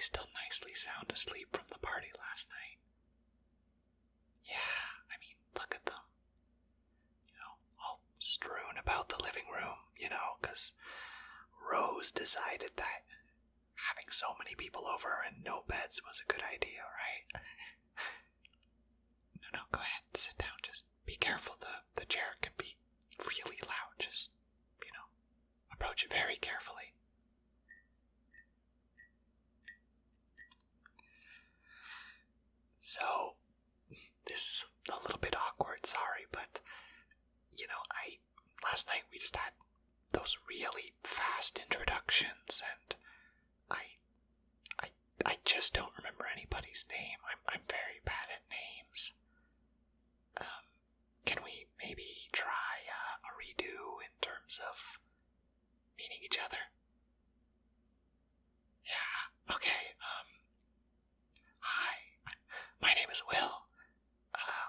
still nicely sound asleep from the party last night. Yeah, I mean, look at them. All strewn about the living room, because Rose decided that having so many people over and no beds was a good idea, right? No, go ahead, sit down. Just be careful. The chair can be really loud. Just, approach it very carefully. So, this is a little bit awkward, sorry, but, last night we just had those really fast introductions, and I just don't remember anybody's name. I'm very bad at names. Can we maybe try a redo in terms of meeting each other? Yeah, okay, hi, my name is Will.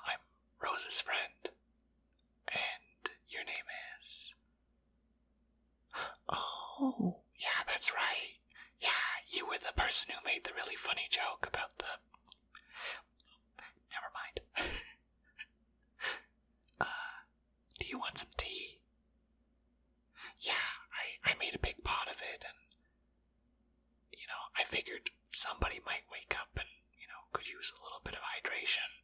I'm Rose's friend. And your name is... Oh, yeah, that's right. Yeah, you were the person who made the really funny joke about the... Never mind. Do you want some tea? Yeah, I made a big pot of it, and, I figured somebody might wake up and, could use a little bit of hydration.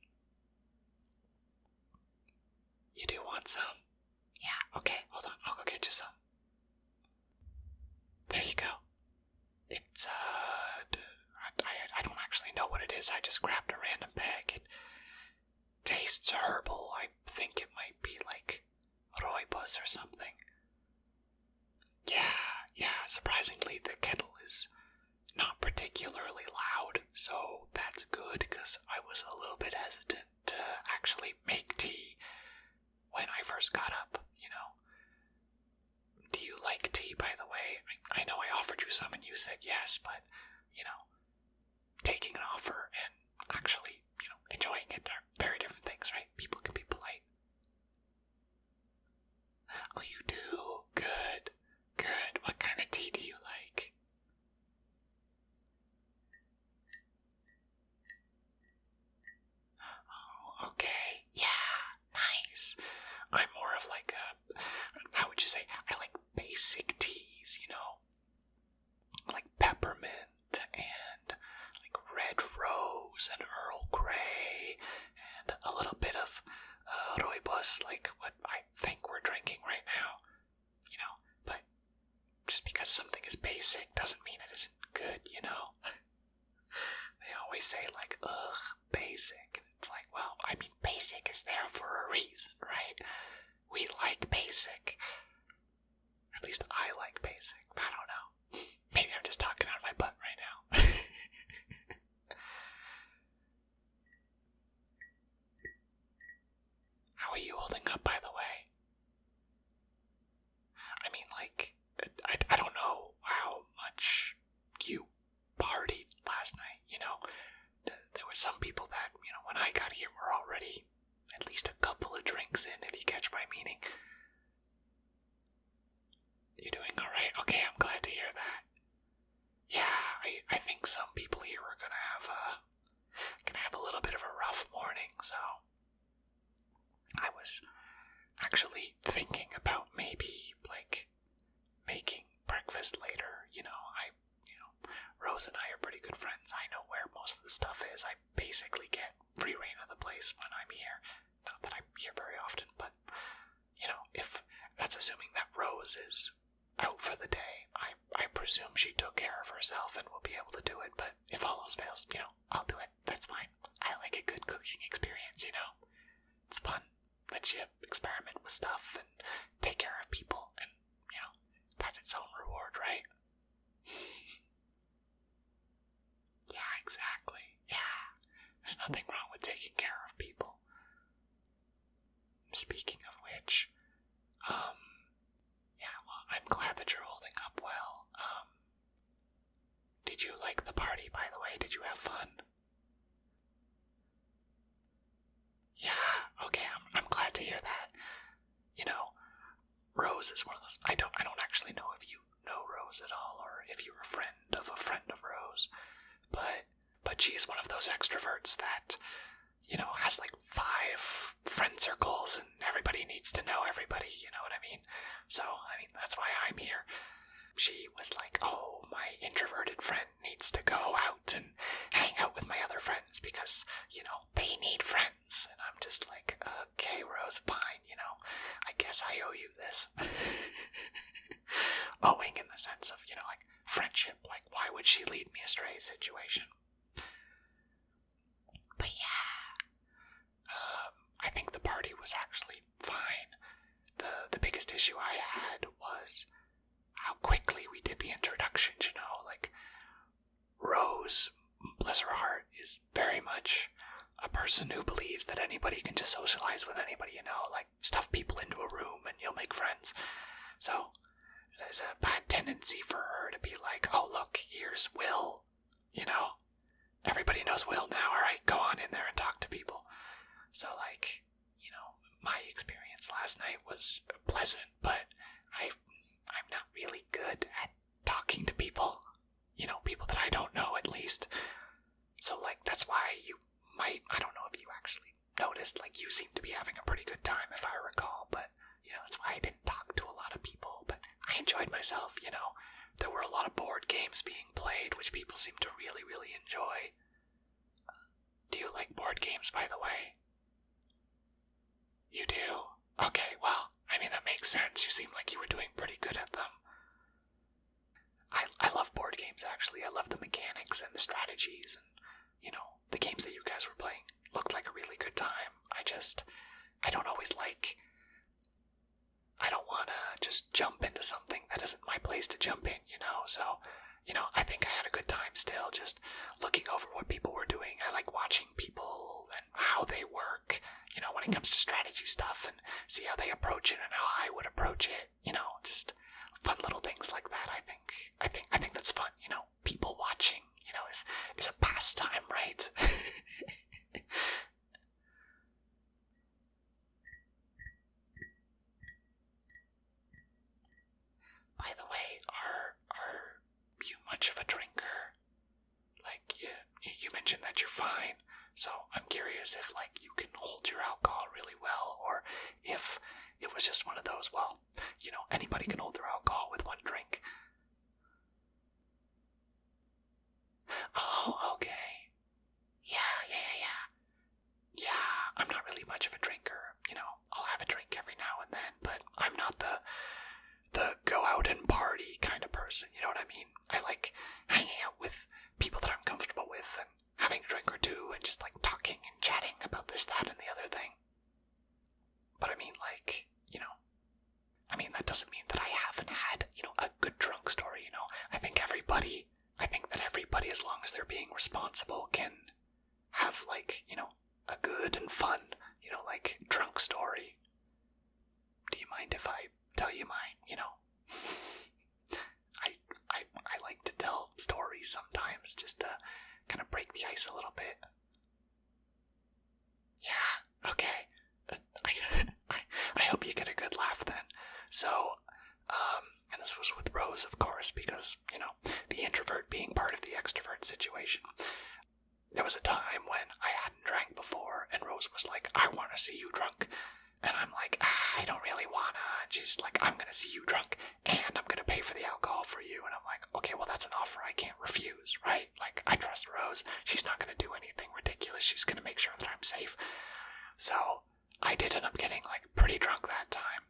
You do want some? Yeah, okay, hold on, I'll go get you some. There you go. It's, I don't actually know what it is, I just grabbed a random bag. It tastes herbal. I think it might be like rooibos or something. Yeah, surprisingly the kettle is not particularly loud, so that's good, because I was a little bit hesitant to actually make tea when I first got up, Do you like tea, by the way? I know I offered you some and you said yes, but, taking an offer and actually, enjoying it are very different things, right? People can be polite. Oh, you do? Good. What kind of tea do you like? Oh, okay. Yeah, nice. I'm more of like how would you say? I like basic teas, like peppermint and like red rose and Earl Grey and a little bit of rooibos, like what I think we're drinking right now, but just because something is basic doesn't mean it isn't good, They always say like, ugh, basic. It's like, well, I mean, basic is there for a reason, right? We like basic. At least I like basic. I don't know. Maybe I'm just talking out of my butt right now. How are you holding up, by the way? I mean, like, I don't know how much you partied last night, There were some people that, when I got here were already at least a couple of drinks in, if you catch my meaning. You doing alright? Okay, I'm glad to hear that. Yeah, I think some people here are gonna have a little bit of a rough morning, so I was actually thinking about maybe, like, making breakfast later, Rose and I are pretty good friends. I know where most of the stuff is. I basically get free reign of the place when I'm here. Not that I'm here very often, but, if that's assuming that Rose is out for the day, I presume she took care of herself and will be able to do it, but if all else fails, I'll do it. That's fine. I like a good cooking experience, It's fun. Lets you experiment with stuff and take care of people, and, that's its own reward, right? Yeah, exactly. Yeah. There's nothing wrong with taking care of people. Speaking of which, yeah, well, I'm glad that you're holding up well. Did you like the party, by the way? Did you have fun? Yeah, okay, I'm glad to hear that. Rose is one of those, I don't actually know if you know Rose at all, or if you're a friend of Rose, but she's one of those extroverts that, has like 5 friend circles and everybody needs to know everybody, you know what I mean? So, that's why I'm here. She was like, oh, my introverted friend needs to go out and hang out with my other friends because, they need friends. And I'm just like, okay, Rose, fine, I guess I owe you this. Owing in the sense of, like friendship, like why would she lead me astray situation. But yeah, I think the party was actually fine. The biggest issue I had was how quickly we did the introductions, like Rose, bless her heart, is very much a person who believes that anybody can just socialize with anybody, like stuff people into a room and you'll make friends. So there's a bad tendency for her to be like, oh look, here's Will, everybody knows Will now, alright, go on in there and talk to people. So like, my experience last night was pleasant, but I'm not really good at talking to people, people that I don't know at least. So like, that's why you might, I don't know if you actually noticed, like you seem to be having a pretty good time if I recall, but that's why I didn't talk to a lot of people, but I enjoyed myself, there were a lot of board games being played, which people seem to really, really enjoy. Do you like board games, by the way? You do? Okay, well, that makes sense. You seem like you were doing pretty good at them. I love board games, actually. I love the mechanics and the strategies and, the games that you guys were playing looked like a really good time. I don't always like... I don't want to just jump into something that isn't my place to jump in, so, I think I had a good time still, just looking over what people were doing. I like watching people and how they work, when it comes to strategy stuff, and see how they approach it and how I would approach it, just fun little things like that. I think that's fun, people watching, is a pastime, right? By the way, are you much of a drinker? Like, you mentioned that you're fine, so I'm curious if, like, you can hold your alcohol really well, or if it was just one of those, well, anybody can hold their alcohol with one drink. Oh, okay. Yeah. Yeah, I'm not really much of a drinker, I'll have a drink every now and then, but I'm not the go out and party kind of person, you know what I mean? I like hanging out with people that I'm comfortable with and having a drink or two and just like talking and chatting about this, that, and the other thing. But like, that doesn't mean that I haven't had, a good drunk story, I think that everybody, as long as they're being responsible, can have like, a good and fun, like drunk story. Do you mind if I tell you mine, I like to tell stories sometimes just to kind of break the ice a little bit. Yeah, okay. I hope you get a good laugh then. So, and this was with Rose, of course, because, the introvert being part of the extrovert situation. There was a time when I hadn't drank before, and Rose was like, I want to see you drunk. And I'm like, I don't really wanna. And she's like, I'm gonna see you drunk, and I'm gonna pay for the alcohol for you. And I'm like, okay, well, that's an offer I can't refuse, right? Like, I trust Rose. She's not gonna do anything ridiculous. She's gonna make sure that I'm safe. So, I did end up getting, like, pretty drunk that time.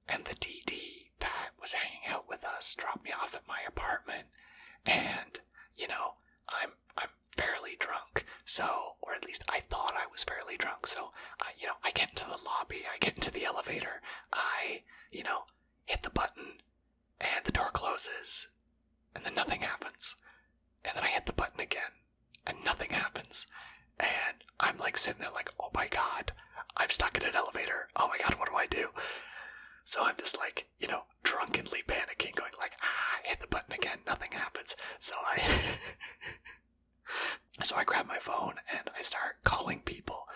And the DD that was hanging out with us dropped me off at my apartment. And, I'm fairly drunk. So, or at least I thought I was fairly drunk. So, I get into the lobby, I get into the elevator, I, hit the button, and the door closes, and then nothing happens. And then I hit the button again, and nothing happens. And I'm like sitting there like, oh my god, I'm stuck in an elevator. Oh my god, what do I do? So I'm just like, drunkenly panicking, going like, hit the button again, nothing happens. So I grab my phone and I start calling people,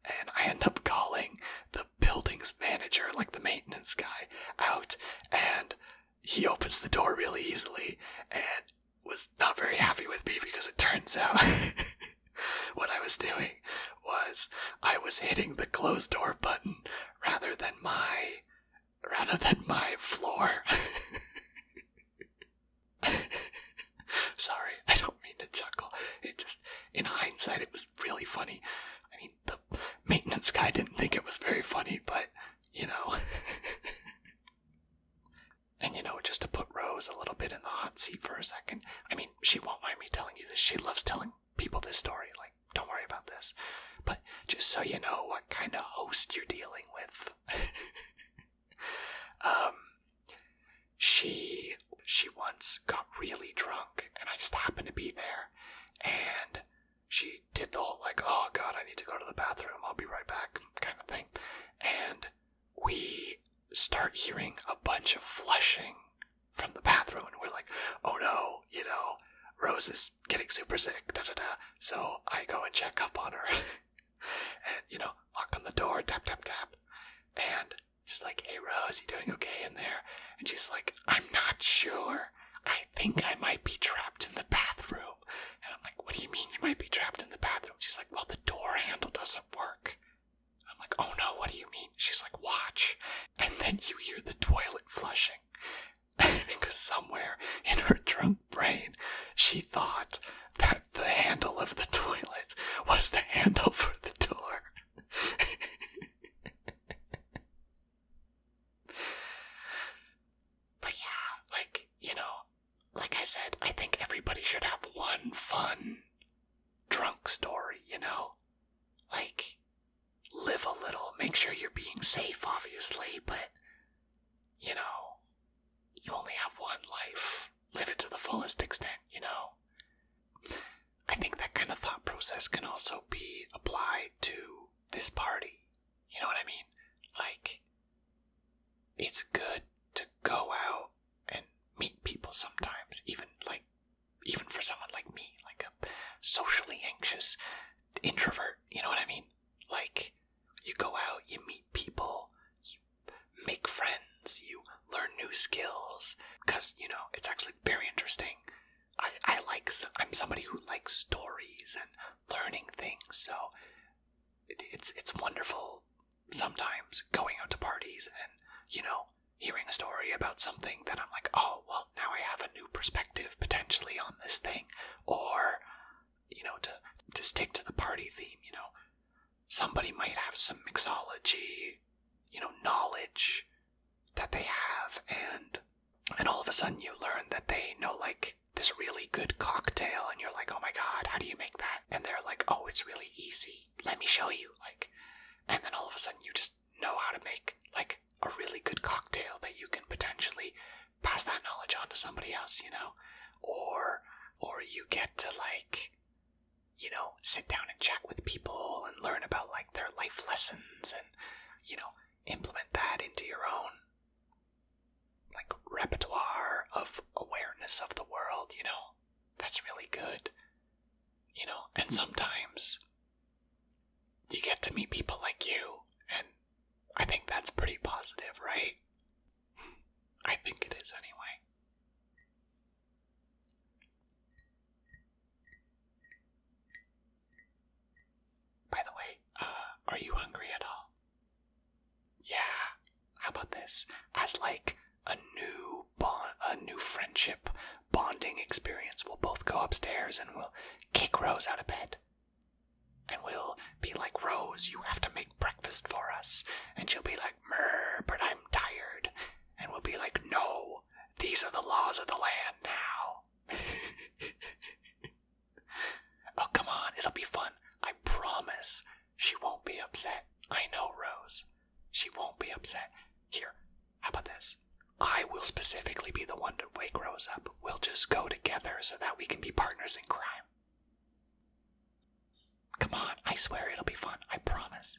and I end up calling the building's manager, like the maintenance guy, out, and he opens the door really easily and was not very happy with me because it turns rather than my floor. Sorry, I don't mean to chuckle. It just, in hindsight, it was really funny. I mean, the maintenance guy didn't think it was very funny, but, you know. And, you know, just to put Rose a little bit in the hot seat for a second, I mean, she won't mind me telling you this. She loves telling people this story. Like, don't worry about this. But just so you know what kind of host you're dealing with. She once got really drunk, and I just happened to be there, and she did the whole, like, oh god, I need to go to the bathroom, I'll be right back, kind of thing. And we start hearing a bunch of flushing from the bathroom, and we're like, oh no, you know, Rose is getting super sick, da-da-da. So I go and check up on her, and, you know, knock on the door, tap, tap, tap, and she's like, hey Rose, you doing okay in there? And she's like, I'm not sure. I think I might be trapped in the bathroom. And I'm like, what do you mean you might be trapped in the bathroom? She's like, well, the door handle doesn't work. I'm like, oh no, what do you mean? She's like, watch. And then you hear the toilet flushing. Because somewhere in her drunk brain, she thought that the handle of the toilet was the handle for the door. But yeah, like, you know, like I said, I think everybody should have one fun drunk story, you know? Like, live a little, make sure you're being safe, obviously, but, you know, you only have one life. Live it to the fullest extent, you know? I think that kind of thought process can also be applied to this party. You know what I mean? Like, it's good to go out and meet people sometimes, even for someone like me, like a socially anxious introvert, you know what I mean? Like, you go out, you meet people, you make friends, you learn new skills, because, you know, it's actually very interesting. I'm somebody who likes stories and learning things, so it's wonderful sometimes going out to parties and, you know, hearing a story about something that I'm like, oh, well, now I have a new perspective potentially on this thing. Or, you know, to stick to the party theme, you know, somebody might have some mixology, you know, knowledge that they have, and all of a sudden you learn that they know, like, this really good cocktail, and you're like, oh my god, how do you make that? And they're like, oh, it's really easy, let me show you, like, and then all of a sudden you just know how to make, like, a really good cocktail that you can potentially pass that knowledge on to somebody else, you know? Or you get to, like, you know, sit down and chat with people and learn about, like, their life lessons and, you know, implement that into your own, like, repertoire of awareness of the world, you know? That's really good, you know? And sometimes you get to meet people like you, and I think that's pretty positive, right? I think it is anyway. By the way, are you hungry at all? Yeah, how about this? As like a new friendship bonding experience, we'll both go upstairs and we'll kick Rose out of bed. And we'll be like, Rose, you have to make breakfast for us. And she'll be like, Murr, but I'm tired. And we'll be like, no, these are the laws of the land now. Oh, come on, it'll be fun. I promise she won't be upset. I know, Rose. She won't be upset. Here, how about this? I will specifically be the one to wake Rose up. We'll just go together so that we can be partners in crime. Come on, I swear it'll be fun. I promise.